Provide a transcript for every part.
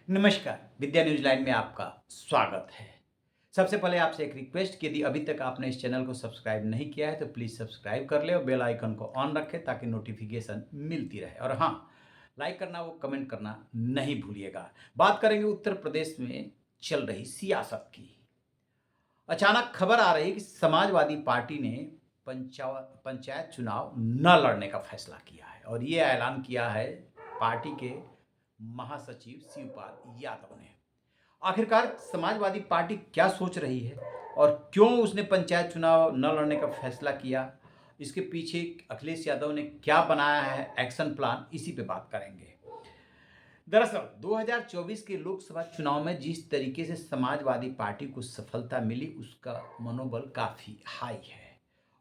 नमस्कार, विद्या news line में आपका स्वागत है। सबसे पहले आपसे एक रिक्वेस्ट कि यदि अभी तक आपने इस चैनल को सब्सक्राइब नहीं किया है तो प्लीज़ सब्सक्राइब कर लें और बेल आइकन को ऑन रखें ताकि नोटिफिकेशन मिलती रहे। और हाँ, लाइक करना व कमेंट करना नहीं भूलिएगा। बात करेंगे उत्तर प्रदेश में चल रही सियासत की। अचानक खबर आ रही है कि समाजवादी पार्टी ने पंचायत चुनाव न लड़ने का फैसला किया है और ये ऐलान किया है पार्टी के महासचिव शिवपाल यादव ने। आखिरकार समाजवादी पार्टी क्या सोच रही है और क्यों उसने पंचायत चुनाव न लड़ने का फैसला किया, इसके पीछे अखिलेश यादव ने क्या बनाया है एक्शन प्लान, इसी पे बात करेंगे। दरअसल 2024 के लोकसभा चुनाव में जिस तरीके से समाजवादी पार्टी को सफलता मिली उसका मनोबल काफ़ी हाई है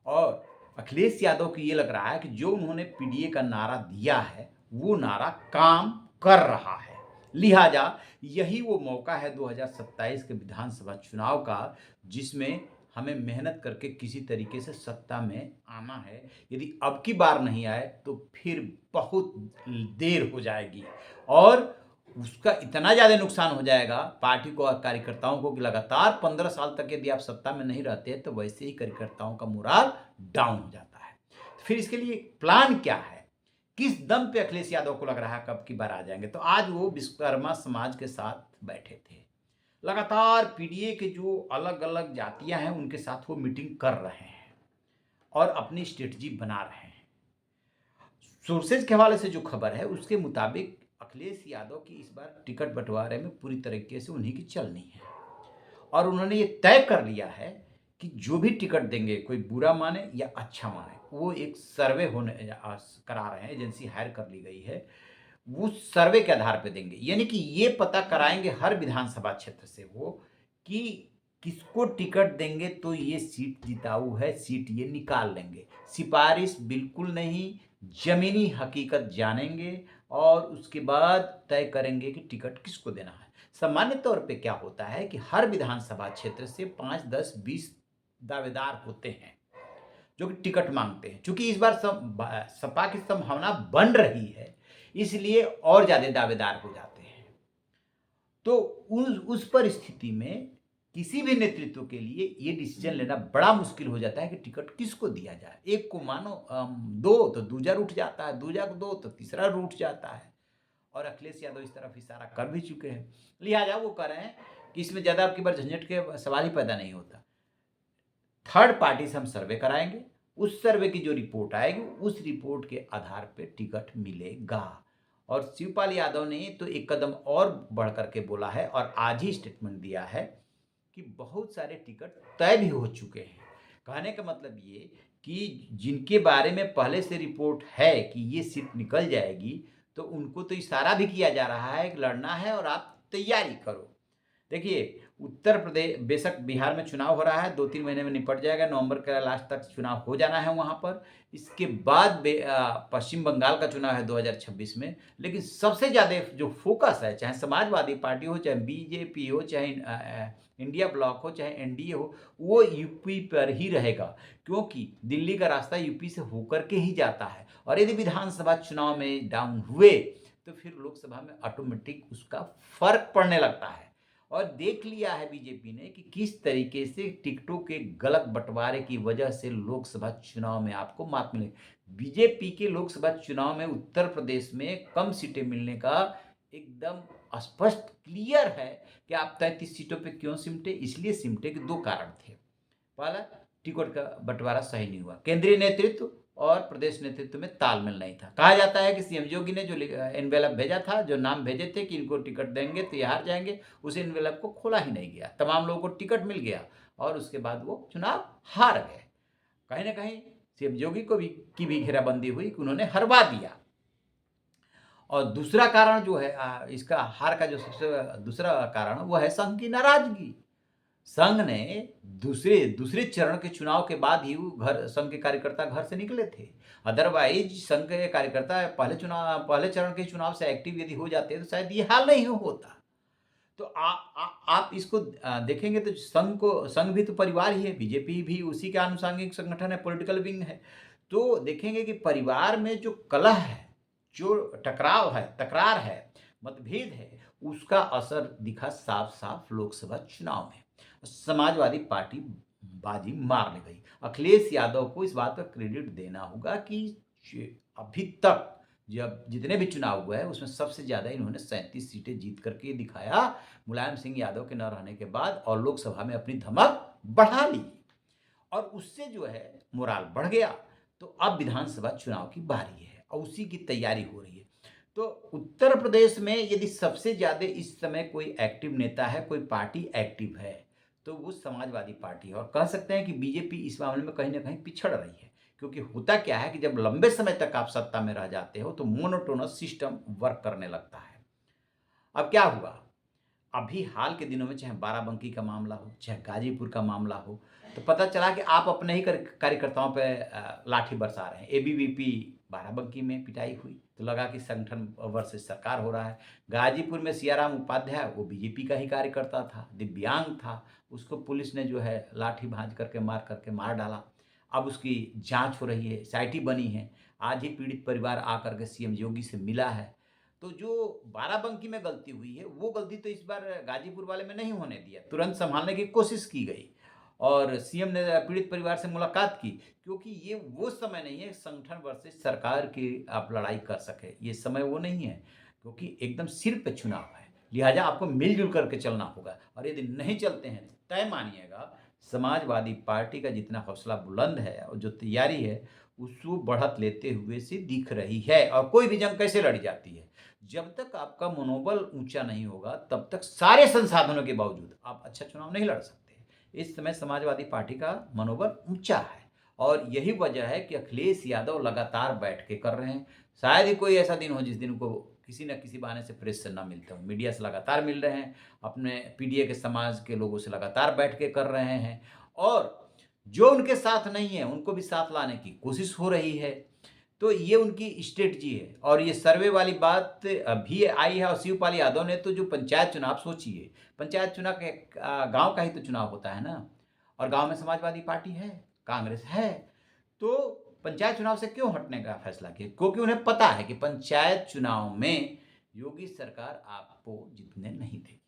और अखिलेश यादव को ये लग रहा है कि जो उन्होंने पीडीए का नारा दिया है वो नारा काम कर रहा है। लिहाजा यही वो मौका है 2027 के विधानसभा चुनाव का जिसमें हमें मेहनत करके किसी तरीके से सत्ता में आना है। यदि अब की बार नहीं आए तो फिर बहुत देर हो जाएगी और उसका इतना ज़्यादा नुकसान हो जाएगा पार्टी को और कार्यकर्ताओं को कि लगातार 15 साल तक यदि आप सत्ता में नहीं रहते तो वैसे ही कार्यकर्ताओं का मोराल डाउन हो जाता है। तो फिर इसके लिए प्लान क्या है, किस दम पे अखिलेश यादव को लग रहा है कब की बार आ जाएंगे। तो आज वो विश्वकर्मा समाज के साथ बैठे थे। लगातार पीडीए के जो अलग अलग जातियां हैं उनके साथ वो मीटिंग कर रहे हैं और अपनी स्ट्रेटजी बना रहे हैं। सोर्सेज के हवाले से जो खबर है उसके मुताबिक अखिलेश यादव की इस बार टिकट बंटवारे में पूरी तरीके से उन्हीं की चलनी है और उन्होंने ये तय कर लिया है कि जो भी टिकट देंगे कोई बुरा माने या अच्छा माने, वो एक सर्वे करा रहे हैं, एजेंसी हायर कर ली गई है। वो सर्वे के आधार पे देंगे, यानी कि ये पता कराएंगे हर विधानसभा क्षेत्र से वो कि किसको टिकट देंगे तो ये सीट जिताऊ है, सीट ये निकाल लेंगे। सिफारिश बिल्कुल नहीं, जमीनी हकीकत जानेंगे और उसके बाद तय करेंगे कि टिकट किसको देना है। सामान्य तौर पे क्या होता है कि हर विधानसभा क्षेत्र से 5, 10, 20 दावेदार होते हैं जो कि टिकट मांगते हैं। चूंकि इस बार सपा की संभावना बन रही है इसलिए और ज्यादा दावेदार हो जाते हैं। तो उस परिस्थिति में किसी भी नेतृत्व के लिए ये डिसीजन लेना बड़ा मुश्किल हो जाता है कि टिकट किसको दिया जाए। एक को मानो दो तो दूजा रूठ जाता है, दूजा को दो तो तीसरा रूठ जाता है और अखिलेश यादव इस तरफ इशारा कर भी चुके हैं। लिहाजा वो कह रहे हैं कि इसमें ज्यादा अब की बार झंझट के सवाल ही पैदा नहीं होता। थर्ड पार्टी से हम सर्वे कराएंगे, उस सर्वे की जो रिपोर्ट आएगी उस रिपोर्ट के आधार पे टिकट मिलेगा। और शिवपाल यादव ने तो एक कदम और बढ़ करके बोला है और आज ही स्टेटमेंट दिया है कि बहुत सारे टिकट तय भी हो चुके हैं। कहने का मतलब ये कि जिनके बारे में पहले से रिपोर्ट है कि ये सीट निकल जाएगी तो उनको तो इशारा भी किया जा रहा है कि लड़ना है और आप तैयारी करो। देखिए, उत्तर प्रदेश बेशक बिहार में चुनाव हो रहा है, 2-3 महीने में निपट जाएगा, नवंबर के लास्ट तक चुनाव हो जाना है वहाँ पर। इसके बाद पश्चिम बंगाल का चुनाव है 2026 में। लेकिन सबसे ज़्यादा जो फ़ोकस है, चाहे समाजवादी पार्टी हो, चाहे बीजेपी हो, चाहे इंडिया ब्लॉक हो, चाहे एनडीए हो, वो यूपी पर ही रहेगा। क्योंकि दिल्ली का रास्ता यूपी से होकर के ही जाता है और यदि विधानसभा चुनाव में डाउन हुए, तो फिर लोकसभा में ऑटोमेटिक उसका फ़र्क पड़ने लगता है। और देख लिया है बीजेपी ने कि किस तरीके से टिकटों के गलत बंटवारे की वजह से लोकसभा चुनाव में आपको मात मिले। बीजेपी के लोकसभा चुनाव में उत्तर प्रदेश में कम सीटें मिलने का एकदम स्पष्ट क्लियर है कि आप 33 सीटों पे क्यों सिमटे। इसलिए सिमटे कि दो कारण थे। पहला, टिकट का बंटवारा सही नहीं हुआ, केंद्रीय नेतृत्व और प्रदेश नेतृत्व में तालमेल नहीं था। कहा जाता है कि सीएम योगी ने जो एनवेलप भेजा था, जो नाम भेजे थे कि इनको टिकट देंगे तो ये हार जाएंगे, उस एनवेलप को खोला ही नहीं गया। तमाम लोगों को टिकट मिल गया और उसके बाद वो चुनाव हार गए। कहीं ना कहीं सीएम योगी को भी की भी घेराबंदी हुई कि उन्होंने हरवा दिया। और दूसरा कारण जो है इसका हार का जो सबसे दूसरा कारण वो है संघ की नाराजगी। संघ ने दूसरे दूसरे चरण के चुनाव के बाद ही वो संघ के कार्यकर्ता घर से निकले थे। अदरवाइज संघ के कार्यकर्ता पहले चरण के चुनाव से एक्टिव यदि हो जाते तो शायद ये हाल नहीं होता। तो आप इसको देखेंगे तो संघ भी तो परिवार ही है, बीजेपी भी उसी के आनुषंगिक संगठन है, पॉलिटिकल विंग है। तो देखेंगे कि परिवार में जो कलह है, जो टकराव है, तकरार है, मतभेद है, उसका असर दिखा साफ साफ लोकसभा चुनाव में। समाजवादी पार्टी बाजी मार ले गई। अखिलेश यादव को इस बात का क्रेडिट देना होगा कि अभी तक जब जितने भी चुनाव हुए हैं उसमें सबसे ज़्यादा इन्होंने 37 सीटें जीत करके दिखाया मुलायम सिंह यादव के न रहने के बाद, और लोकसभा में अपनी धमक बढ़ा ली और उससे जो है मोराल बढ़ गया। तो अब विधानसभा चुनाव की बारी है और उसी की तैयारी हो रही है। तो उत्तर प्रदेश में यदि सबसे ज़्यादा इस समय कोई एक्टिव नेता है, कोई पार्टी एक्टिव है, तो वो समाजवादी पार्टी है और कह सकते हैं कि बीजेपी इस मामले में कहीं न कहीं पिछड़ रही है। क्योंकि होता क्या है कि जब लंबे समय तक आप सत्ता में रह जाते हो, तो मोनोटोनस सिस्टम वर्क करने लगता है। अब क्या हुआ? अभी हाल के दिनों में चाहे बाराबंकी का मामला हो, चाहे गाजीपुर का मामला हो, तो पता चला कि आप अपने ही कार्यकर्ताओं पे लाठी बरसा रहे हैं। एबीवीपी बाराबंकी में पिटाई हुई, तो लगा कि संगठन वर्सेस सरकार हो रहा है। गाजीपुर में सियाराम उपाध्याय, वो बीजेपी का ही कार्यकर्ता था, दिव्यांग था, उसको पुलिस ने जो है लाठी भाँज करके मार डाला। अब उसकी जाँच हो रही है, एसआईटी बनी है। आज ही पीड़ित परिवार आकर के सीएम योगी से मिला है। तो जो बाराबंकी में गलती हुई है, वो गलती तो इस बार गाजीपुर वाले में नहीं होने दिया। तुरंत सँभालने की कोशिश की गई और सीएम ने पीड़ित परिवार से मुलाकात की, क्योंकि ये वो समय नहीं है संगठन वर्सेस सरकार की आप लड़ाई कर सकें। ये समय वो नहीं है, क्योंकि एकदम सिर पे चुनाव है। लिहाजा आपको मिल-जुल करके चलना होगा और यदि नहीं चलते हैं, तो तय मानिएगा समाजवादी पार्टी का जितना हौसला बुलंद है और जो तैयारी है, उसको बढ़त लेते हुए सी दिख रही है। और कोई भी जंग कैसे लड़ी जाती है? जब तक आपका मनोबल ऊंचा नहीं होगा, तब तक सारे संसाधनों के बावजूद आप अच्छा चुनाव नहीं लड़ सकते। इस समय समाजवादी पार्टी का मनोबल ऊंचा है और यही वजह है कि अखिलेश यादव लगातार बैठ के कर रहे हैं। शायद ही कोई ऐसा दिन हो जिस दिन को किसी न किसी बहाने से प्रेस से ना मिलते हो। मीडिया से लगातार मिल रहे हैं, अपने पीडीए के समाज के लोगों से लगातार बैठ के कर रहे हैं और जो उनके साथ नहीं है उनको भी साथ लाने की कोशिश हो रही है। तो ये उनकी स्ट्रेटजी है और ये सर्वे वाली बात अभी आई है और शिवपाल यादव ने तो जो पंचायत चुनाव सोचिए, पंचायत चुनाव के गाँव का ही तो चुनाव होता है ना और गाँव में समाजवादी पार्टी है, कांग्रेस है, तो पंचायत चुनाव से क्यों हटने का फैसला किया? क्योंकि उन्हें पता है कि पंचायत चुनाव में योगी सरकार आपको जीतने नहीं देगी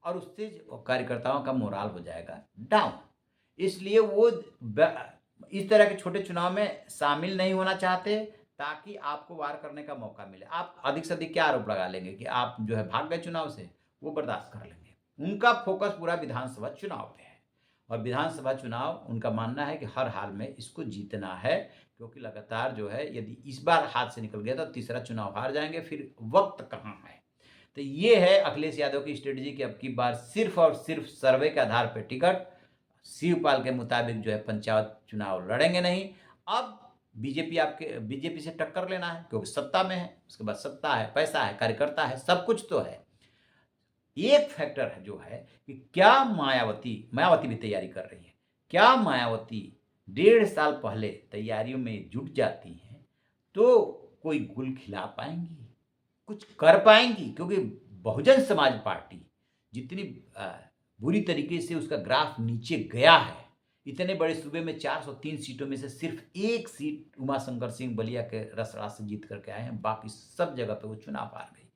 और उससे कार्यकर्ताओं का मोराल हो जाएगा डाउन। इसलिए वो इस तरह के छोटे चुनाव में शामिल नहीं होना चाहते ताकि आपको वार करने का मौका मिले। आप अधिक से अधिक क्या आरोप लगा लेंगे कि आप जो है भाग गए चुनाव से, वो बर्दाश्त कर लेंगे। उनका फोकस पूरा विधानसभा चुनाव पे है और विधानसभा चुनाव उनका मानना है कि हर हाल में इसको जीतना है, क्योंकि लगातार जो है यदि इस बार हाथ से निकल गया तो तीसरा चुनाव हार जाएंगे, फिर वक्त कहाँ है। तो ये है अखिलेश यादव की स्ट्रेटजी कि अब की बार सिर्फ और सिर्फ सर्वे के आधार पर टिकट, शिवपाल के मुताबिक जो है पंचायत चुनाव लड़ेंगे नहीं। अब बीजेपी से टक्कर लेना है क्योंकि सत्ता में है, उसके बाद सत्ता है, पैसा है, कार्यकर्ता है, सब कुछ तो है। एक फैक्टर है जो है कि क्या मायावती भी तैयारी कर रही है। क्या मायावती 1.5 साल पहले तैयारियों में जुट जाती हैं, तो कोई गुल खिला पाएँगी? कुछ कर पाएँगी? क्योंकि बहुजन समाज पार्टी जितनी बुरी तरीके से उसका ग्राफ नीचे गया है, इतने बड़े सूबे में 403 सीटों में से सिर्फ 1 सीट उमाशंकर सिंह बलिया के रसराज से जीत करके आए हैं, बाकी सब जगह पे वो चुनाव हार गई।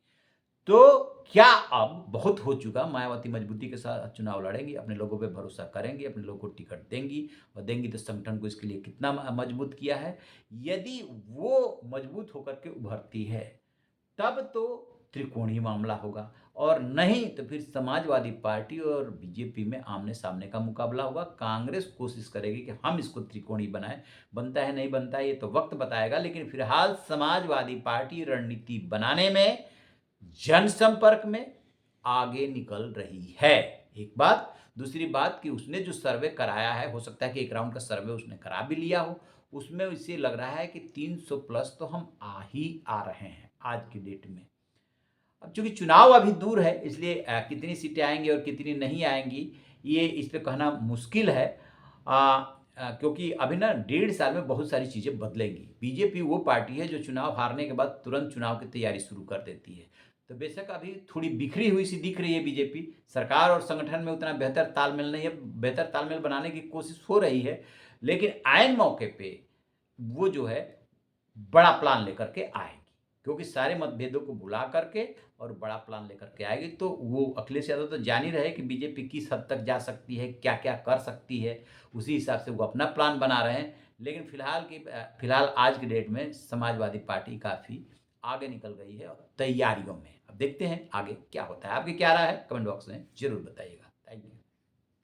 तो क्या अब बहुत हो चुका? मायावती मजबूती के साथ चुनाव लड़ेंगी, अपने लोगों पे भरोसा करेंगी, अपने लोगों को टिकट देंगी और देंगी तो संगठन को इसके लिए कितना मजबूत किया है। यदि वो मजबूत होकर के उभरती है, तब तो त्रिकोणीय मामला होगा और नहीं तो फिर समाजवादी पार्टी और बीजेपी में आमने-सामने का मुकाबला होगा। कांग्रेस कोशिश करेगी कि हम इसको त्रिकोणीय बनाएँ, बनता है नहीं बनता है ये तो वक्त बताएगा, लेकिन फिलहाल समाजवादी पार्टी रणनीति बनाने में, जनसंपर्क में आगे निकल रही है। एक बात, दूसरी बात कि उसने जो सर्वे कराया है, हो सकता है कि एक राउंड का सर्वे उसने करा भी लिया हो, उसमें इसे लग रहा है कि 300 प्लस तो हम आ रहे हैं आज की डेट में। अब चूँकि चुनाव अभी दूर है, इसलिए कितनी सीटें आएँगी और कितनी नहीं आएँगी, ये इस पे कहना मुश्किल है। क्योंकि अभी ना 1.5 साल में बहुत सारी चीज़ें बदलेंगी। बीजेपी वो पार्टी है जो चुनाव हारने के बाद तुरंत चुनाव की तैयारी शुरू कर देती है। तो बेशक अभी थोड़ी बिखरी हुई सी दिख रही है बीजेपी, सरकार और संगठन में उतना बेहतर तालमेल नहीं है, बेहतर तालमेल बनाने की कोशिश हो रही है, लेकिन ऐन मौके पे वो जो है बड़ा प्लान लेकर के आएगी। क्योंकि सारे मतभेदों को भुला करके और बड़ा प्लान लेकर के आएगी। तो वो अखिलेश यादव तो जान ही रहे कि बीजेपी किस हद तक जा सकती है, क्या-क्या कर सकती है, उसी हिसाब से वो अपना प्लान बना रहे हैं। लेकिन फिलहाल आज की डेट में समाजवादी पार्टी काफ़ी आगे निकल गई है और तैयारियों में। अब देखते हैं आगे क्या होता है। आपकी क्या राय है? कमेंट बॉक्स में ज़रूर बताइएगा। Thank you.